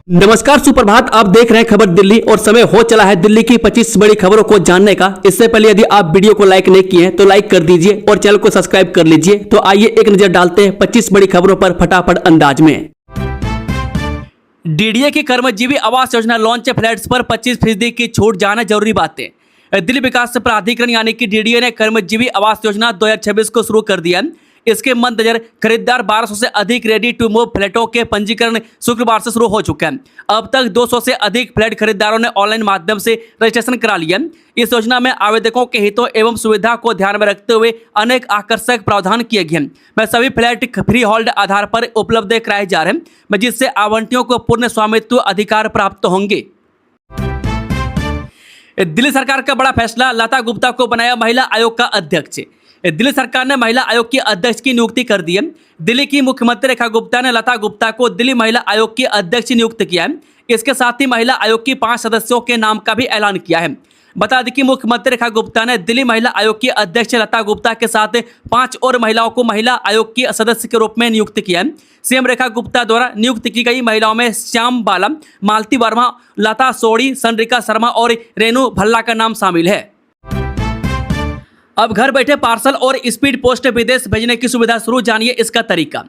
नमस्कार, सुप्रभात। आप देख रहे हैं खबर दिल्ली और समय हो चला है दिल्ली की 25 बड़ी खबरों को जानने का। इससे पहले यदि आप वीडियो को लाइक नहीं किए हैं तो लाइक कर दीजिए और चैनल को सब्सक्राइब कर लीजिए। तो आइए एक नजर डालते हैं 25 बड़ी खबरों पर फटाफट अंदाज में। डीडीए की कर्मजीवी आवास योजना लॉन्च, फ्लैट्स पर 25% की छूट, जाना जरूरी बातें। दिल्ली विकास प्राधिकरण यानी कि डीडीए ने कर्मजीवी आवास योजना 2026 को शुरू कर दिया। इसके मद्देनजर खरीदार 1200 से अधिक रेडी टू मूव फ्लैटों के पंजीकरण शुक्रवार से शुरू हो चुका है। अब तक 200 से अधिक फ्लैट खरीदारों ने ऑनलाइन माध्यम से रजिस्ट्रेशन करा लिया। इस योजना में आवेदकों के हितों एवं सुविधा को ध्यान में रखते हुए अनेक आकर्षक प्रावधान किए गए हैं। मैं सभी फ्लैट फ्री होल्ड आधार पर उपलब्ध कराए जा रहे हैं, जिससे आवंटियों को पूर्ण स्वामित्व अधिकार प्राप्त होंगे। दिल्ली सरकार का बड़ा फैसला, लता गुप्ता को बनाया महिला आयोग का अध्यक्ष। दिल्ली सरकार ने महिला आयोग की अध्यक्ष की नियुक्ति कर दी है। दिल्ली की मुख्यमंत्री रेखा गुप्ता ने लता गुप्ता को दिल्ली महिला आयोग की अध्यक्ष नियुक्त किया है। इसके साथ ही महिला आयोग की 5 सदस्यों के नाम का भी ऐलान किया है। बता दें कि मुख्यमंत्री रेखा गुप्ता ने दिल्ली महिला आयोग की अध्यक्ष लता गुप्ता के साथ 5 और महिलाओं को महिला आयोग की सदस्य के रूप में नियुक्त किया है। सीएम रेखा गुप्ता द्वारा नियुक्त की गई महिलाओं में श्याम बाला, मालती वर्मा, लता सोड़ी, सनरिका शर्मा और रेणु भल्ला का नाम शामिल है। अब घर बैठे पार्सल और स्पीड पोस्ट विदेश भेजने की सुविधा शुरू, जानिए इसका तरीका।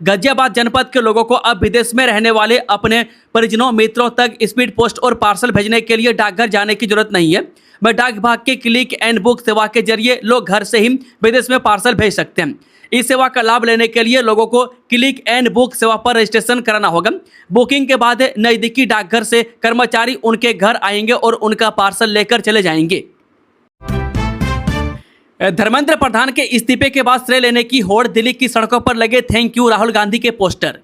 गाजियाबाद जनपद के लोगों को अब विदेश में रहने वाले अपने परिजनों मित्रों तक स्पीड पोस्ट और पार्सल भेजने के लिए डाकघर जाने की जरूरत नहीं है। वह डाक विभाग के क्लिक एंड बुक सेवा के जरिए लोग घर से ही विदेश में पार्सल भेज सकते हैं। इस सेवा का लाभ लेने के लिए लोगों को क्लिक एंड बुक सेवा पर रजिस्ट्रेशन कराना होगा। बुकिंग के बाद नजदीकी डाकघर से कर्मचारी उनके घर आएंगे और उनका पार्सल लेकर चले जाएंगे। धर्मेंद्र प्रधान के इस्तीफे के बाद श्रेय लेने की होड़, दिल्ली की सड़कों पर लगे थैंक यू राहुल गांधी के पोस्टर।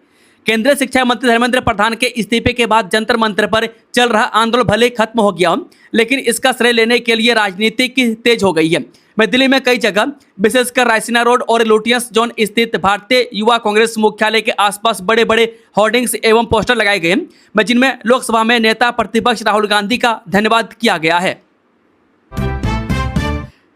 केंद्रीय शिक्षा मंत्री धर्मेंद्र प्रधान के इस्तीफे के बाद जंतर मंतर पर चल रहा आंदोलन भले खत्म हो गया हो, लेकिन इसका श्रेय लेने के लिए राजनीति की तेज हो गई है। मैं दिल्ली में कई जगह, विशेषकर रायसीना रोड और लुटियंस जोन स्थित भारतीय युवा कांग्रेस मुख्यालय के आसपास बड़े बड़े होर्डिंग्स एवं पोस्टर लगाए गए हैं, जिनमें लोकसभा में नेता प्रतिपक्ष राहुल गांधी का धन्यवाद किया गया है।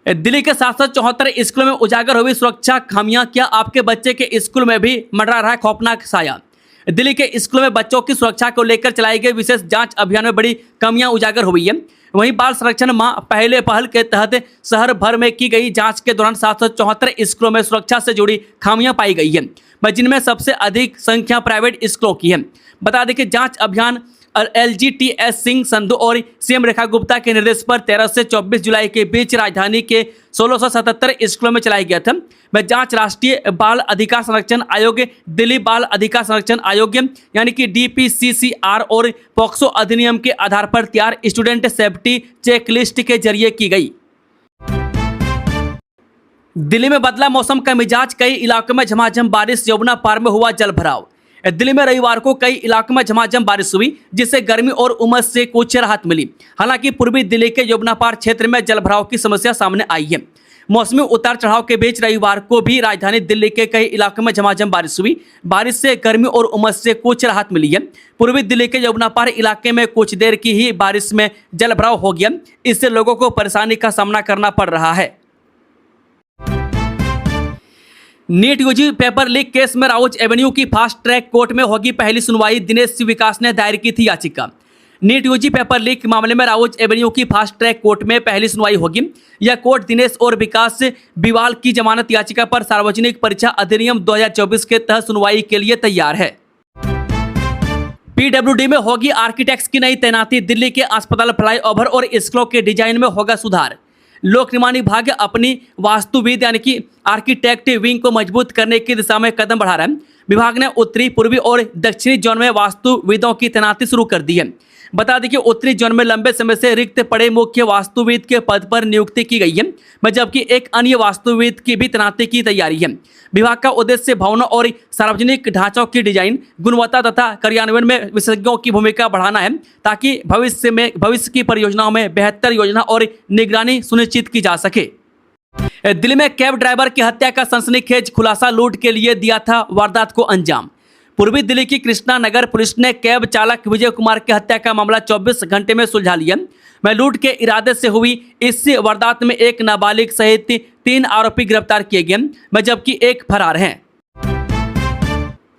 दिल्ली के 774 स्कूलों में उजागर हुई सुरक्षा खामियां, क्या आपके बच्चे के स्कूल में भी मंडरा रहा है खौफनाक साया। दिल्ली के स्कूलों में बच्चों की सुरक्षा को लेकर चलाए गए विशेष जांच अभियान में बड़ी कमियां उजागर हुई है। वहीं बाल संरक्षण माह पहले पहल के तहत शहर भर में की गई जांच के दौरान 774 स्कूलों में सुरक्षा से जुड़ी खामियां पाई गई है, जिनमें सबसे अधिक संख्या प्राइवेट स्कूलों की है। बता दें कि जांच अभियान LGTS सिंह संधू और सीएम रेखा गुप्ता के निर्देश पर 13 से 24 जुलाई के बीच राजधानी के 1677 स्कूलों में चलाई गया था। वह जांच राष्ट्रीय बाल अधिकार संरक्षण आयोग, दिल्ली बाल अधिकार संरक्षण आयोग यानी कि DPCCR और पॉक्सो अधिनियम के आधार पर तैयार स्टूडेंट सेफ्टी चेकलिस्ट के जरिए की गई। दिल्ली में बदला मौसम का मिजाज, कई इलाकों में झमाझम बारिश, यमुना पार में हुआ जल भराव। दिल्ली में रविवार को कई इलाकों में झमाझम बारिश हुई, जिससे गर्मी और उमस से कुछ राहत मिली। हालांकि पूर्वी दिल्ली के यमुना पार क्षेत्र में जलभराव की समस्या सामने आई है। मौसमी उतार चढ़ाव के बीच रविवार को भी राजधानी दिल्ली के कई इलाकों में झमाझम बारिश हुई। बारिश से गर्मी और उमस से कुछ राहत मिली है। पूर्वी दिल्ली के यमुना पार इलाके में कुछ देर की ही बारिश में जलभराव हो गया। इससे लोगों को परेशानी का सामना करना पड़ रहा है। NEET UG paper leak case में राउज एवेन्यू की फास्ट ट्रैक कोर्ट में होगी पहली सुनवाई, दिनेश विकास ने दायर की थी याचिका। नीट यूजी पेपर लीक मामले में राउज एवेन्यू की फास्ट ट्रैक कोर्ट में पहली सुनवाई होगी। यह कोर्ट दिनेश और विकास बिवाल की जमानत याचिका पर सार्वजनिक परीक्षा अधिनियम 2024 के तहत सुनवाई के लिए तैयार है। PWD में होगी आर्किटेक्ट्स की नई तैनाती, दिल्ली के अस्पताल, फ्लाईओवर और स्कूलों के डिजाइन में होगा सुधार। लोक निर्माण विभाग अपनी वास्तुविद यानी कि आर्किटेक्ट विंग को मजबूत करने की दिशा में कदम बढ़ा रहा है। विभाग ने उत्तरी, पूर्वी और दक्षिणी जोन में वास्तुविदों की तैनाती शुरू कर दी है। बता दें कि उत्तरी जोन में लंबे समय से रिक्त पड़े मुख्य वास्तुविद के पद पर नियुक्ति की गई है, जबकि एक अन्य वास्तुविद की भी तैनाती की तैयारी है। विभाग का उद्देश्य भवनों और सार्वजनिक ढांचों की डिजाइन, गुणवत्ता तथा कार्यान्वयन में विशेषज्ञों की भूमिका बढ़ाना है, ताकि भविष्य की परियोजनाओं में बेहतर योजना और निगरानी सुनिश्चित की जा सके। दिल्ली में कैब ड्राइवर की हत्या का सनसनीखेज खुलासा, लूट के लिए दिया था वारदात को अंजाम। पूर्वी दिल्ली की कृष्णा नगर पुलिस ने कैब चालक विजय कुमार की हत्या का मामला 24 घंटे में सुलझा लिया। वह लूट के इरादे से हुई इस वारदात में एक नाबालिग सहित 3 आरोपी गिरफ्तार किए गए, जबकि एक फरार हैं।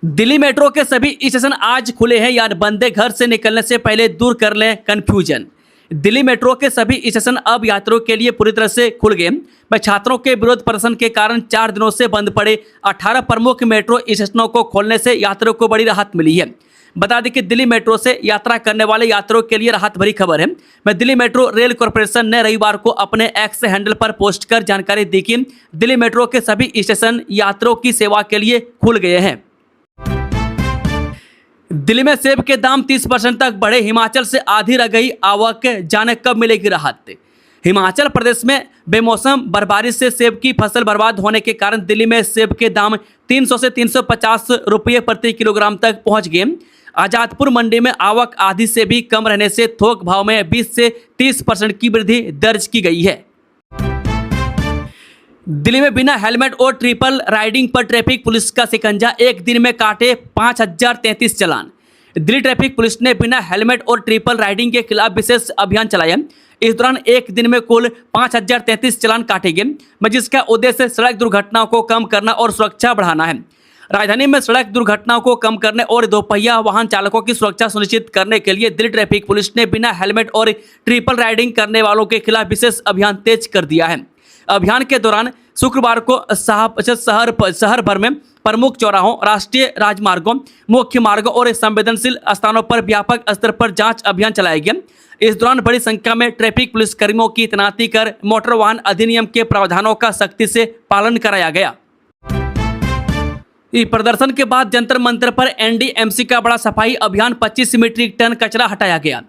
दिल्ली मेट्रो के सभी स्टेशन आज खुले हैं, यानी बंदे घर से निकलने से पहले दूर कर लें कंफ्यूजन। दिल्ली मेट्रो के सभी स्टेशन अब यात्रियों के लिए पूरी तरह से खुल गए। वह छात्रों के विरोध प्रदर्शन के कारण 4 दिनों से बंद पड़े 18 प्रमुख मेट्रो स्टेशनों को खोलने से यात्रियों को बड़ी राहत मिली है। बता दें कि दिल्ली मेट्रो से यात्रा करने वाले यात्रियों के लिए राहत भरी खबर है। मैं दिल्ली मेट्रो रेल कॉरपोरेशन ने रविवार को अपने एक्स हैंडल पर पोस्ट कर जानकारी दी कि दिल्ली मेट्रो के सभी स्टेशन यात्रियों की सेवा के लिए खुल गए हैं। दिल्ली में सेब के दाम 30% तक बढ़े, हिमाचल से आधी रह गई आवक, जाने कब मिलेगी राहत। हिमाचल प्रदेश में बेमौसम बर्फबारी से सेब की फसल बर्बाद होने के कारण दिल्ली में सेब के दाम 300 से 350 रुपये प्रति किलोग्राम तक पहुंच गए। आजादपुर मंडी में आवक आधी से भी कम रहने से थोक भाव में 20 से 30% की वृद्धि दर्ज की गई है। दिल्ली में बिना हेलमेट और ट्रिपल राइडिंग पर ट्रैफिक पुलिस का शिकंजा, एक दिन में काटे 5033 चालान। दिल्ली ट्रैफिक पुलिस ने बिना हेलमेट और ट्रिपल राइडिंग के खिलाफ विशेष अभियान चलाया। इस दौरान एक दिन में कुल 5033 चालान काटे गए, जिसका उद्देश्य सड़क दुर्घटनाओं को कम करना और सुरक्षा बढ़ाना है। राजधानी में सड़क दुर्घटनाओं को कम करने और दोपहिया वाहन चालकों की सुरक्षा सुनिश्चित करने के लिए दिल्ली ट्रैफिक पुलिस ने बिना हेलमेट और ट्रिपल राइडिंग करने वालों के खिलाफ विशेष अभियान तेज कर दिया है। अभियान के दौरान शुक्रवार को शहर भर में प्रमुख चौराहों, राष्ट्रीय राजमार्गों, मुख्य मार्गों और संवेदनशील स्थानों पर व्यापक स्तर पर जांच अभियान चलाया गया। इस दौरान बड़ी संख्या में ट्रैफिक पुलिस कर्मियों की तैनाती कर मोटर वाहन अधिनियम के प्रावधानों का सख्ती से पालन कराया गया। प्रदर्शन के बाद जंतर मंतर पर एनडीएमसी का बड़ा सफाई अभियान, 25 मीट्रिक टन कचरा हटाया गया।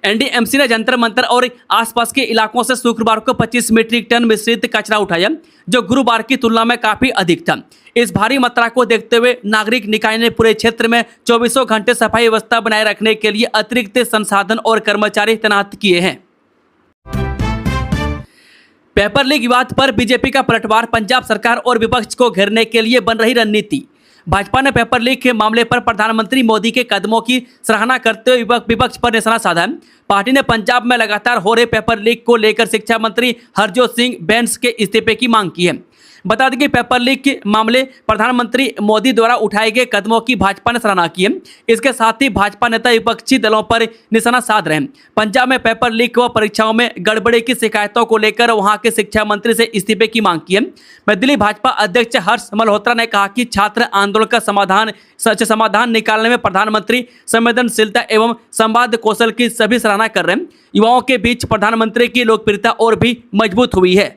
एनडीएमसी ने जंतर मंतर और आसपास के इलाकों से शुक्रवार को 25 मीट्रिक टन मिश्रित कचरा उठाया, जो गुरुवार की तुलना में काफी अधिक था। इस भारी मात्रा को देखते हुए नागरिक निकाय ने पूरे क्षेत्र में 24 घंटे सफाई व्यवस्था बनाए रखने के लिए अतिरिक्त संसाधन और कर्मचारी तैनात किए हैं। पेपर लीक विवाद पर बीजेपी का पलटवार, पंजाब सरकार और विपक्ष को घेरने के लिए बन रही रणनीति। भाजपा ने पेपर लीक के मामले पर प्रधानमंत्री मोदी के कदमों की सराहना करते हुए विपक्ष पर निशाना साधा। पार्टी ने पंजाब में लगातार हो रहे पेपर लीक को लेकर शिक्षा मंत्री हरजोत सिंह बैंस के इस्तीफे की मांग की है। बता दें कि पेपर लीक के मामले प्रधानमंत्री मोदी द्वारा उठाए गए कदमों की भाजपा ने सराहना की है। इसके साथ ही भाजपा नेता विपक्षी दलों पर निशाना साध रहे हैं। पंजाब में पेपर लीक व परीक्षाओं में गड़बड़ी की शिकायतों को लेकर वहां के शिक्षा मंत्री से इस्तीफे की मांग की है। दिल्ली भाजपा अध्यक्ष हर्ष मल्होत्रा ने कहा कि छात्र आंदोलन का समाधान निकालने में प्रधानमंत्री संवेदनशीलता एवं संवाद कौशल की सभी सराहना कर रहे हैं। युवाओं के बीच प्रधानमंत्री की लोकप्रियता और भी मजबूत हुई है।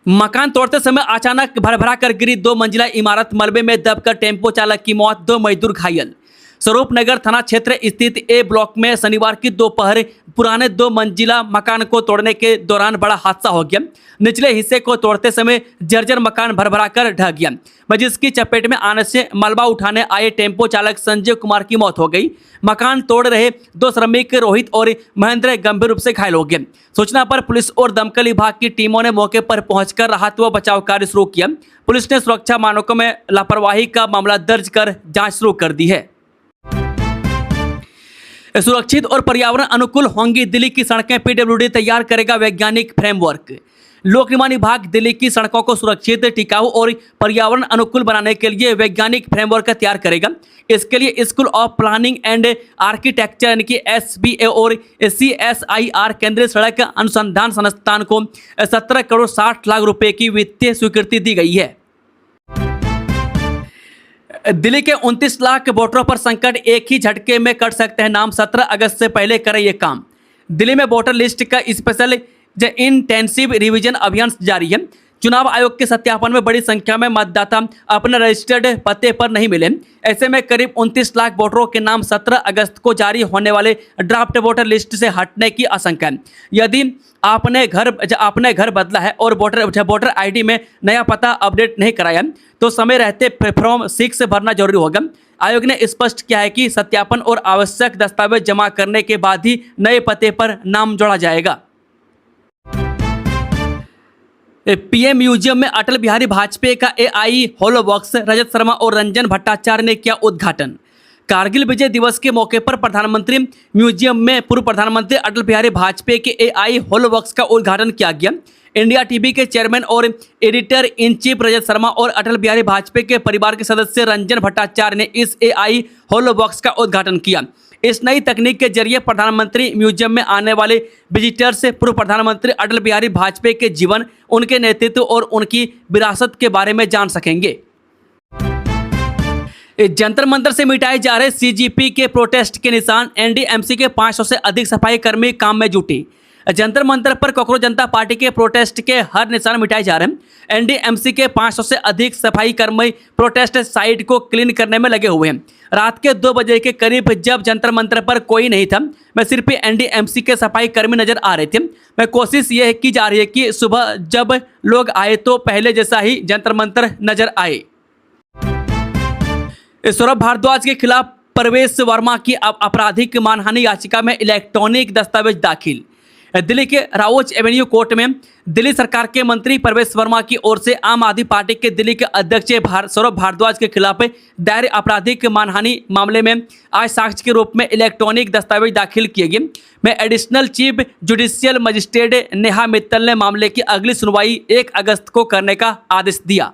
मकान तोड़ते समय अचानक भरभरा कर गिरी 2 मंजिला इमारत, मलबे में दबकर टेम्पो चालक की मौत, 2 मजदूर घायल। स्वरूप नगर थाना क्षेत्र स्थित ए ब्लॉक में शनिवार की दोपहर पुराने 2 मंजिला मकान को तोड़ने के दौरान बड़ा हादसा हो गया। निचले हिस्से को तोड़ते समय जर्जर मकान भरभरा कर ढह गया, जिसकी चपेट में आने से मलबा उठाने आए टेम्पो चालक संजय कुमार की मौत हो गई। मकान तोड़ रहे 2 श्रमिक रोहित और महेंद्र गंभीर रूप से घायल हो गए। सूचना पर पुलिस और दमकल विभाग की टीमों ने मौके पर पहुंचकर राहत व बचाव कार्य शुरू किया। पुलिस ने सुरक्षा मानकों में लापरवाही का मामला दर्ज कर जांच शुरू कर दी है। सुरक्षित और पर्यावरण अनुकूल होंगी दिल्ली की सड़कें, पीडब्ल्यूडी तैयार करेगा वैज्ञानिक फ्रेमवर्क। लोक निर्माण विभाग दिल्ली की सड़कों को सुरक्षित, टिकाऊ और पर्यावरण अनुकूल बनाने के लिए वैज्ञानिक फ्रेमवर्क तैयार करेगा। इसके लिए school of planning and architecture यानी कि SBA और CSIR केंद्रीय सड़क अनुसंधान संस्थान को 17 करोड़ 60 लाख रुपए की वित्तीय स्वीकृति दी गई है। दिल्ली के 29 लाख वोटरों पर संकट, एक ही झटके में कट सकते हैं नाम, 17 अगस्त से पहले करें ये काम। दिल्ली में वोटर लिस्ट का स्पेशल इंटेंसिव रिवीजन अभियान जारी है। चुनाव आयोग के सत्यापन में बड़ी संख्या में मतदाता अपने रजिस्टर्ड पते पर नहीं मिले। ऐसे में करीब 29 लाख वोटरों के नाम 17 अगस्त को जारी होने वाले ड्राफ्ट वोटर लिस्ट से हटने की आशंका है। यदि आपने घर बदला है और वोटर ID में नया पता अपडेट नहीं कराया तो समय रहते फॉर्म 6 भरना जरूरी होगा। आयोग ने स्पष्ट किया है कि सत्यापन और आवश्यक दस्तावेज जमा करने के बाद ही नए पते पर नाम जोड़ा जाएगा। पीएम म्यूजियम में अटल बिहारी वाजपेयी का AI होलो बॉक्स, रजत शर्मा और रंजन भट्टाचार्य ने किया उद्घाटन। कारगिल विजय दिवस के मौके पर प्रधानमंत्री म्यूजियम में पूर्व प्रधानमंत्री अटल बिहारी वाजपेयी के AI होलो बॉक्स का उद्घाटन किया गया। इंडिया टीवी के चेयरमैन और editor in chief Rajat Sharma और अटल बिहारी वाजपेयी के परिवार के सदस्य रंजन भट्टाचार्य ने इस AI होलो बॉक्स का उद्घाटन किया। इस नई तकनीक के जरिए प्रधानमंत्री म्यूजियम में आने वाले विजिटर्स से पूर्व प्रधानमंत्री अटल बिहारी वाजपेयी के जीवन, उनके नेतृत्व और उनकी विरासत के बारे में जान सकेंगे। जंतर मंतर से मिटाए जा रहे CGP के प्रोटेस्ट के निशान, NDMC के 500 से अधिक सफाई कर्मी काम में जुटे। जंतर मंतर पर कॉकरोच जनता पार्टी के प्रोटेस्ट के हर निशान मिटाए जा रहे हैं। NDMC के 500 से अधिक सफाई कर्मी प्रोटेस्ट साइट को क्लीन करने में लगे हुए हैं। रात के 2 बजे के करीब जब जंतर मंतर पर कोई नहीं था, मैं सिर्फ NDMC के सफाई कर्मी नजर आ रहे थे। मैं कोशिश ये की जा रही है कि सुबह जब लोग आए तो पहले जैसा ही जंतर मंतर नजर आए। सौरभ भारद्वाज के खिलाफ प्रवेश वर्मा की आपराधिक मानहानि याचिका में इलेक्ट्रॉनिक दस्तावेज दाखिल। दिल्ली के राउज एवेन्यू कोर्ट में दिल्ली सरकार के मंत्री प्रवेश वर्मा की ओर से आम आदमी पार्टी के दिल्ली के अध्यक्ष सौरभ भारद्वाज के खिलाफ दायर आपराधिक मानहानि मामले में आज साक्ष्य के रूप में इलेक्ट्रॉनिक दस्तावेज दाखिल किए गए। में additional chief judicial magistrate Neha Mittal ने मामले की अगली सुनवाई 1 अगस्त को करने का आदेश दिया।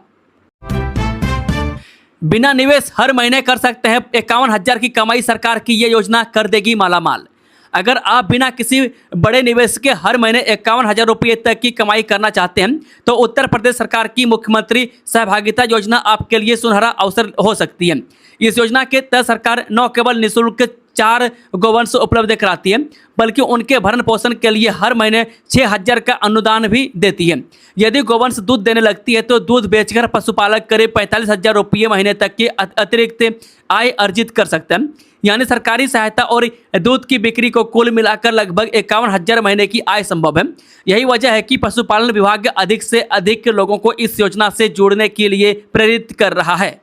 बिना निवेश हर महीने कर सकते हैं 51,000 की कमाई, सरकार की ये योजना कर देगी मालामाल। अगर आप बिना किसी बड़े निवेश के हर महीने 51,000 रुपये तक की कमाई करना चाहते हैं तो उत्तर प्रदेश सरकार की मुख्यमंत्री सहभागिता योजना आपके लिए सुनहरा अवसर हो सकती है। इस योजना के तहत सरकार न केवल निःशुल्क 4 गोवंश उपलब्ध कराती है, बल्कि उनके भरण पोषण के लिए हर महीने 6,000 का अनुदान भी देती है। यदि गोवंश दूध देने लगती है तो दूध बेचकर पशुपालक करीब 45,000 रुपये महीने तक की अतिरिक्त आय अर्जित कर सकते हैं। यानी सरकारी सहायता और दूध की बिक्री को कुल मिलाकर लगभग 51,000 महीने की आय संभव है। यही वजह है कि पशुपालन विभाग अधिक से अधिक लोगों को इस योजना से जुड़ने के लिए प्रेरित कर रहा है।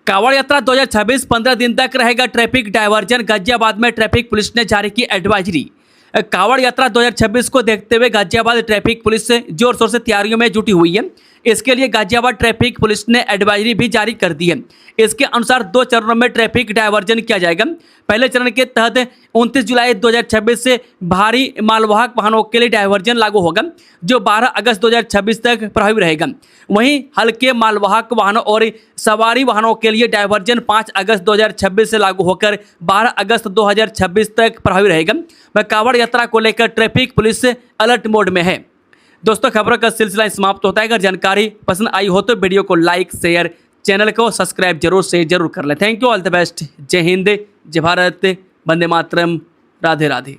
कांवड़ यात्रा 2026 15 दिन तक रहेगा ट्रैफिक डायवर्जन, गाजियाबाद में ट्रैफिक पुलिस ने जारी की एडवाइजरी। कांवड़ यात्रा 2026 को देखते हुए गाजियाबाद ट्रैफिक पुलिस जोर शोर से तैयारियों में जुटी हुई है। इसके लिए गाजियाबाद ट्रैफिक पुलिस ने एडवाइजरी भी जारी कर दी है। इसके अनुसार 2 चरणों में ट्रैफिक डायवर्जन किया जाएगा। पहले चरण के तहत 29 जुलाई 2026 से भारी मालवाहक वाहनों के लिए डायवर्जन लागू होगा, जो 12 अगस्त 2026 तक प्रभावी रहेगा। वहीं हल्के मालवाहक वाहनों और सवारी वाहनों के लिए डायवर्जन 5 अगस्त 2026 से लागू होकर 12 अगस्त 2026 तक प्रभावी रहेगा। वह कांवड़ यात्रा को लेकर ट्रैफिक पुलिस अलर्ट मोड में है। दोस्तों, खबरों का सिलसिला समाप्त होता है। अगर जानकारी पसंद आई हो तो वीडियो को लाइक, शेयर, चैनल को सब्सक्राइब जरूर कर लें। Thank you, all the best. जय हिंद, जय भारत, वंदे मातरम, राधे राधे।